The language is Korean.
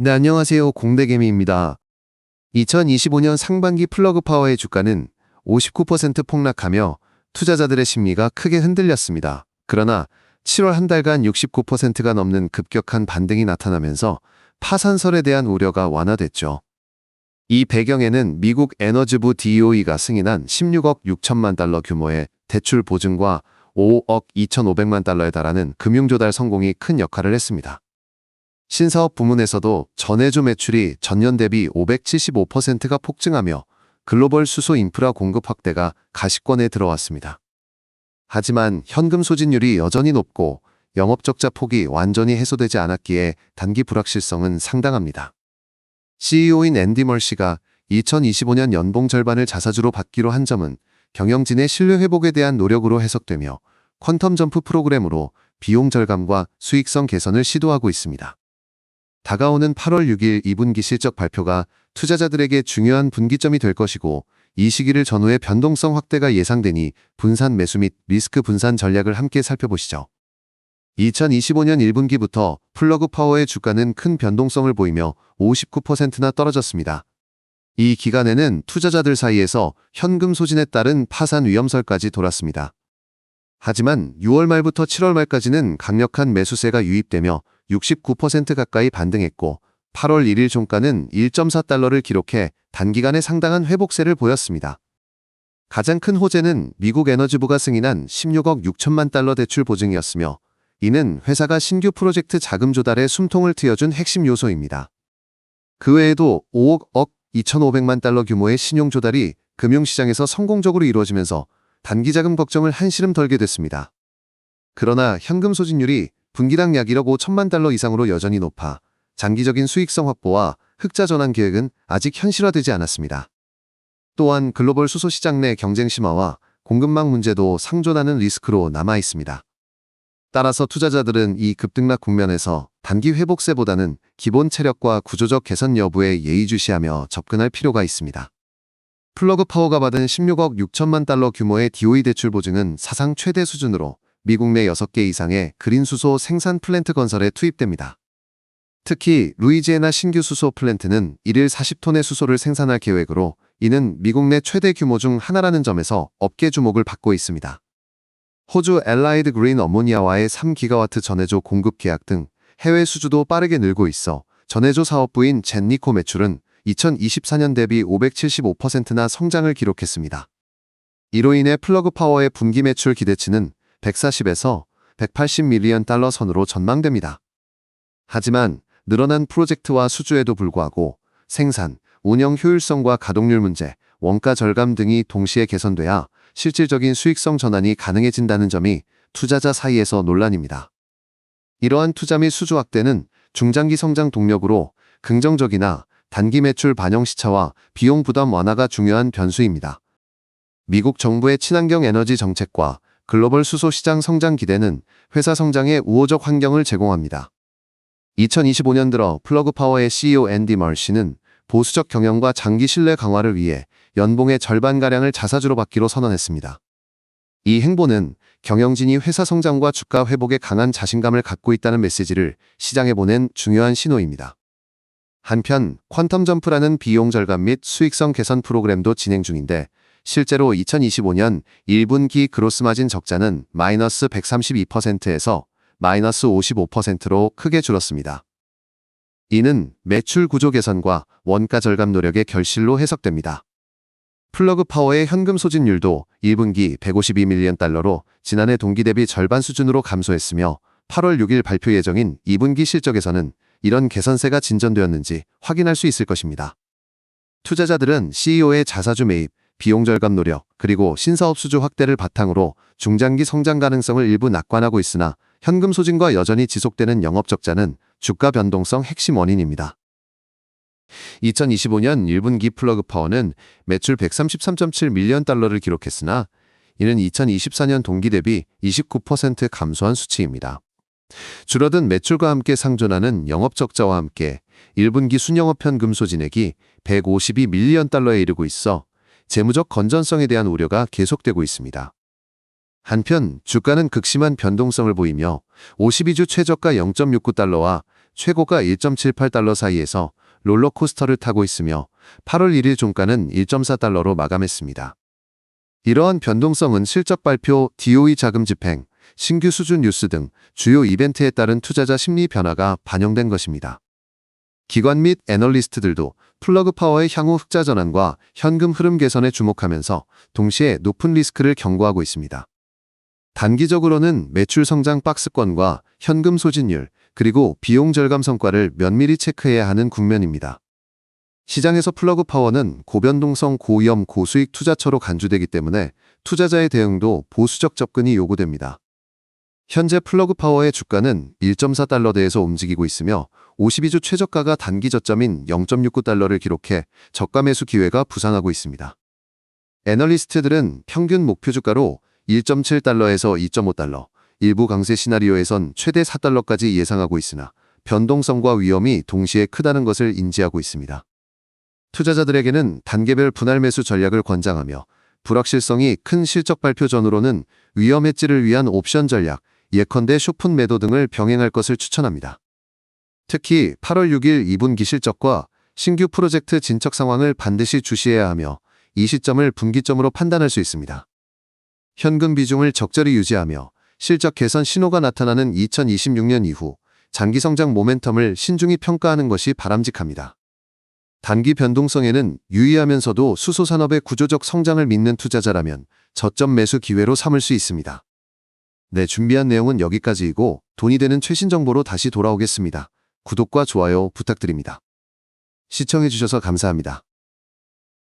네, 안녕하세요. 공대개미입니다. 2025년 상반기 플러그 파워의 주가는 59% 폭락하며 투자자들의 심리가 크게 흔들렸습니다. 그러나 7월 한 달간 69%가 넘는 급격한 반등이 나타나면서 파산설에 대한 우려가 완화됐죠. 이 배경에는 미국 에너지부 DOE가 승인한 16억 6천만 달러 규모의 대출 보증과 5억 2,500만 달러에 달하는 금융조달 성공이 큰 역할을 했습니다. 신사업 부문에서도 전해주 매출이 전년 대비 575%가 폭증하며 글로벌 수소 인프라 공급 확대가 가시권에 들어왔습니다. 하지만 현금 소진율이 여전히 높고 영업적자 폭이 완전히 해소되지 않았기에 단기 불확실성은 상당합니다. CEO인 앤디 멀시가 2025년 연봉 절반을 자사주로 받기로 한 점은 경영진의 신뢰 회복에 대한 노력으로 해석되며 퀀텀 점프 프로그램으로 비용 절감과 수익성 개선을 시도하고 있습니다. 다가오는 8월 6일 2분기 실적 발표가 투자자들에게 중요한 분기점이 될 것이고 이 시기를 전후해 변동성 확대가 예상되니 분산 매수 및 리스크 분산 전략을 함께 살펴보시죠. 2025년 1분기부터 플러그 파워의 주가는 큰 변동성을 보이며 59%나 떨어졌습니다. 이 기간에는 투자자들 사이에서 현금 소진에 따른 파산 위험설까지 돌았습니다. 하지만 6월 말부터 7월 말까지는 강력한 매수세가 유입되며 69% 가까이 반등했고 8월 1일 종가는 1.4달러를 기록해 단기간에 상당한 회복세를 보였습니다. 가장 큰 호재는 미국 에너지부가 승인한 16억 6천만 달러 대출 보증이었으며 이는 회사가 신규 프로젝트 자금 조달에 숨통을 트여준 핵심 요소입니다. 그 외에도 5억 2,500만 달러 규모의 신용 조달이 금융시장에서 성공적으로 이루어지면서 단기 자금 걱정을 한시름 덜게 됐습니다. 그러나 현금 소진율이 분기당 약 1억 5천만 달러 이상으로 여전히 높아 장기적인 수익성 확보와 흑자 전환 계획은 아직 현실화되지 않았습니다. 또한 글로벌 수소 시장 내 경쟁 심화와 공급망 문제도 상존하는 리스크로 남아 있습니다. 따라서 투자자들은 이 급등락 국면에서 단기 회복세보다는 기본 체력과 구조적 개선 여부에 예의주시하며 접근할 필요가 있습니다. 플러그 파워가 받은 16억 6천만 달러 규모의 DOE 대출 보증은 사상 최대 수준으로 미국 내 6개 이상의 그린 수소 생산 플랜트 건설에 투입됩니다. 특히 루이지애나 신규 수소 플랜트는 1일 40톤의 수소를 생산할 계획으로 이는 미국 내 최대 규모 중 하나라는 점에서 업계 주목을 받고 있습니다. 호주 엘라이드 그린 어모니아와의 3기가와트 전해조 공급 계약 등 해외 수주도 빠르게 늘고 있어 전해조 사업부인 젠니코 매출은 2024년 대비 575%나 성장을 기록했습니다. 이로 인해 플러그 파워의 분기 매출 기대치는 140에서 180 밀리언 달러 선으로 전망됩니다. 하지만 늘어난 프로젝트와 수주에도 불구하고 생산, 운영 효율성과 가동률 문제, 원가 절감 등이 동시에 개선돼야 실질적인 수익성 전환이 가능해진다는 점이 투자자 사이에서 논란입니다. 이러한 투자 및 수주 확대는 중장기 성장 동력으로 긍정적이나 단기 매출 반영 시차와 비용 부담 완화가 중요한 변수입니다. 미국 정부의 친환경 에너지 정책과 글로벌 수소 시장 성장 기대는 회사 성장에 우호적 환경을 제공합니다. 2025년 들어 플러그 파워의 CEO 앤디 멀시는 보수적 경영과 장기 신뢰 강화를 위해 연봉의 절반가량을 자사주로 받기로 선언했습니다. 이 행보는 경영진이 회사 성장과 주가 회복에 강한 자신감을 갖고 있다는 메시지를 시장에 보낸 중요한 신호입니다. 한편 퀀텀 점프라는 비용 절감 및 수익성 개선 프로그램도 진행 중인데 실제로 2025년 1분기 그로스 마진 적자는 마이너스 132%에서 마이너스 55%로 크게 줄었습니다. 이는 매출 구조 개선과 원가 절감 노력의 결실로 해석됩니다. 플러그 파워의 현금 소진율도 1분기 152 밀리언 달러로 지난해 동기 대비 절반 수준으로 감소했으며 8월 6일 발표 예정인 2분기 실적에서는 이런 개선세가 진전되었는지 확인할 수 있을 것입니다. 투자자들은 CEO의 자사주 매입, 비용 절감 노력, 그리고 신사업 수주 확대를 바탕으로 중장기 성장 가능성을 일부 낙관하고 있으나 현금 소진과 여전히 지속되는 영업 적자는 주가 변동성 핵심 원인입니다. 2025년 1분기 플러그 파워는 매출 133.7 밀리언 달러를 기록했으나 이는 2024년 동기 대비 29% 감소한 수치입니다. 줄어든 매출과 함께 상존하는 영업 적자와 함께 1분기 순영업 현금 소진액이 152 밀리언 달러에 이르고 있어 재무적 건전성에 대한 우려가 계속되고 있습니다. 한편 주가는 극심한 변동성을 보이며 52주 최저가 0.69달러와 최고가 1.78달러 사이에서 롤러코스터를 타고 있으며 8월 1일 종가는 1.4달러로 마감했습니다. 이러한 변동성은 실적 발표, DOE 자금 집행, 신규 수준 뉴스 등 주요 이벤트에 따른 투자자 심리 변화가 반영된 것입니다. 기관 및 애널리스트들도 플러그 파워의 향후 흑자 전환과 현금 흐름 개선에 주목하면서 동시에 높은 리스크를 경고하고 있습니다. 단기적으로는 매출 성장 박스권과 현금 소진율, 그리고 비용 절감 성과를 면밀히 체크해야 하는 국면입니다. 시장에서 플러그 파워는 고변동성 고위험 고수익 투자처로 간주되기 때문에 투자자의 대응도 보수적 접근이 요구됩니다. 현재 플러그 파워의 주가는 1.4달러대에서 움직이고 있으며 52주 최저가가 단기 저점인 0.69달러를 기록해 저가 매수 기회가 부상하고 있습니다. 애널리스트들은 평균 목표 주가로 1.7달러에서 2.5달러, 일부 강세 시나리오에선 최대 4달러까지 예상하고 있으나 변동성과 위험이 동시에 크다는 것을 인지하고 있습니다. 투자자들에게는 단계별 분할 매수 전략을 권장하며 불확실성이 큰 실적 발표 전후로는 위험 해지를 위한 옵션 전략, 예컨대 쇼풋 매도 등을 병행할 것을 추천합니다. 특히 8월 6일 2분기 실적과 신규 프로젝트 진척 상황을 반드시 주시해야 하며 이 시점을 분기점으로 판단할 수 있습니다. 현금 비중을 적절히 유지하며 실적 개선 신호가 나타나는 2026년 이후 장기 성장 모멘텀을 신중히 평가하는 것이 바람직합니다. 단기 변동성에는 유의하면서도 수소산업의 구조적 성장을 믿는 투자자라면 저점 매수 기회로 삼을 수 있습니다. 네, 준비한 내용은 여기까지이고 돈이 되는 최신 정보로 다시 돌아오겠습니다. 구독과 좋아요 부탁드립니다. 시청해주셔서 감사합니다.